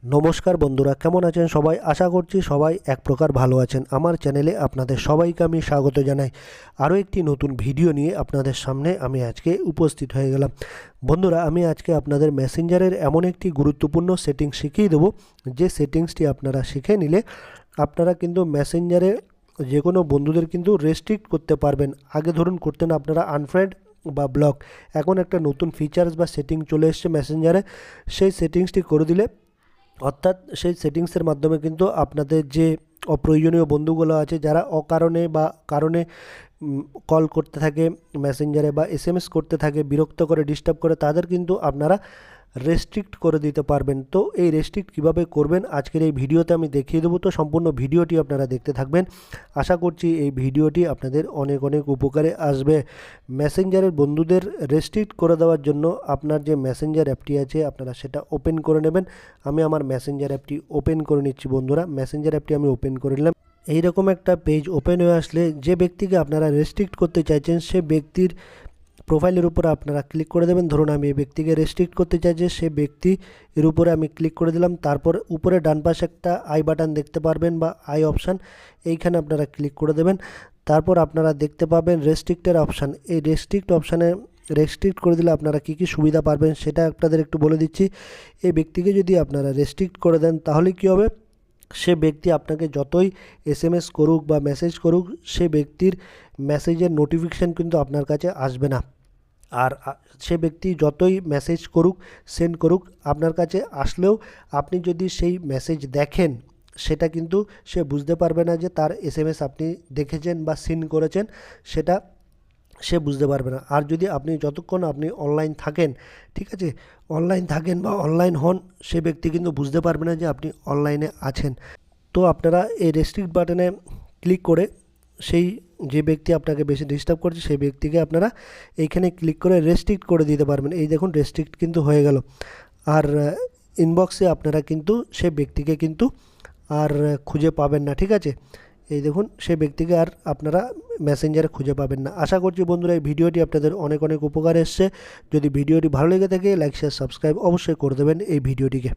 নমস্কার বন্ধুরা, কেমন আছেন সবাই? আশা করছি সবাই এক প্রকার ভালো আছেন। আমার চ্যানেলে আপনাদের সবাইকে আমি স্বাগত জানাই। আরও একটি নতুন ভিডিও নিয়ে আপনাদের সামনে আমি আজকে উপস্থিত হয়ে গেলাম। বন্ধুরা, আমি আজকে আপনাদের মেসেঞ্জারের এমন একটি গুরুত্বপূর্ণ সেটিংস শিখিয়ে দেবো, যে সেটিংসটি আপনারা শিখে নিলে আপনারা কিন্তু মেসেঞ্জারে যে কোনো বন্ধুদের কিন্তু রেস্ট্রিক্ট করতে পারবেন। আগে ধরুন করতেন আপনারা আনফ্রেন্ড বা ব্লক, এখন একটা নতুন ফিচার্স বা সেটিং চলে এসছে মেসেঞ্জারে। সেই সেটিংসটি করে দিলে, অর্থাৎ সেই সেটিংসের মাধ্যমে কিন্তু আপনাদের যে অপ্রয়োজনীয় বন্ধুগুলো আছে, যারা অকারণে বা কারণে কল করতে থাকে মেসেঞ্জারে বা এসএমএস করতে থাকে, বিরক্ত করে, ডিস্টার্ব করে, তাদের কিন্তু আপনারা রেস্ট্রিক্ট করে দিতে পারবেন। তো এই রেস্ট্রিক্ট কীভাবে করবেন আজকের এই ভিডিওতে আমি দেখিয়ে দেবো। তো সম্পূর্ণ ভিডিওটি আপনারা দেখতে থাকবেন। আশা করছি এই ভিডিওটি আপনাদের অনেক অনেক উপকারে আসবে। মেসেঞ্জারের বন্ধুদের রেস্ট্রিক্ট করে দেওয়ার জন্য আপনার যে মেসেঞ্জার অ্যাপটি আছে আপনারা সেটা ওপেন করে নেবেন। আমি আমার মেসেঞ্জার অ্যাপটি ওপেন করে নিচ্ছি বন্ধুরা। মেসেঞ্জার অ্যাপটি আমি ওপেন করে নিলাম। এইরকম একটা পেজ ওপেন হয়ে আসলে যে ব্যক্তিকে আপনারা রেস্ট্রিক্ট করতে চাইছেন সে ব্যক্তির প্রোফাইলের উপরে আপনারা ক্লিক করে দেবেন। ধরুন আমি এই ব্যক্তিকে রেস্ট্রিক্ট করতে চাইছি, সে ব্যক্তি এর উপরে আমি ক্লিক করে দিলাম। তারপর উপরে ডান পাশে একটা আই বাটন দেখতে পারবেন বা আই অপশান, এইখানে আপনারা ক্লিক করে দেবেন। তারপর আপনারা দেখতে পাবেন রেস্ট্রিক্টের অপশান। এই রেস্ট্রিক্ট অপশানে রেস্ট্রিক্ট করে দিলে আপনারা কী কী সুবিধা পাবেন সেটা আপনাদের একটু বলে দিচ্ছি। এই ব্যক্তিকে যদি আপনারা রেস্ট্রিক্ট করে দেন তাহলে কী হবে, সে ব্যক্তি আপনাকে যতই এসএমএস করুক বা মেসেজ করুক, সে ব্যক্তির মেসেজের নোটিফিকেশান কিন্তু আপনার কাছে আসবে না। আর সে ব্যক্তি যতই মেসেজ করুক, সেন্ড করুক, আপনার কাছে আসলেও আপনি যদি সেই মেসেজ দেখেন, সেটা কিন্তু সে বুঝতে পারবে না যে তার এসএমএস আপনি দেখেছেন বা সিন করেছেন, সেটা সে বুঝতে পারবে না। আর যদি আপনি যতক্ষণ আপনি অনলাইন থাকেন, ঠিক আছে, অনলাইন থাকেন বা অনলাইন হন, সে ব্যক্তি কিন্তু বুঝতে পারবে না যে আপনি অনলাইনে আছেন। তো আপনারা এই রেস্ট্রিক্ট বাটনে ক্লিক করে সেই যে ব্যক্তি আপনাকে বেশি ডিস্টার্ব করছে সেই ব্যক্তিকে আপনারা এইখানে ক্লিক করে রেস্ট্রিক্ট করে দিতে পারবেন। এই দেখুন রেস্ট্রিক্ট কিন্তু হয়ে গেল। আর ইনবক্সে আপনারা কিন্তু সে ব্যক্তিকে কিন্তু আর খুঁজে পাবেন না, ঠিক আছে। এই দেখুন সে ব্যক্তিকে আর আপনারা মেসেঞ্জারে খুঁজে পাবেন না। আশা করছি বন্ধুরা এই ভিডিওটি আপনাদের অনেক অনেক উপকার এসছে। যদি ভিডিওটি ভালো লেগে থাকে লাইক শেয়ার সাবস্ক্রাইব অবশ্যই করে দেবেন এই ভিডিওটিকে।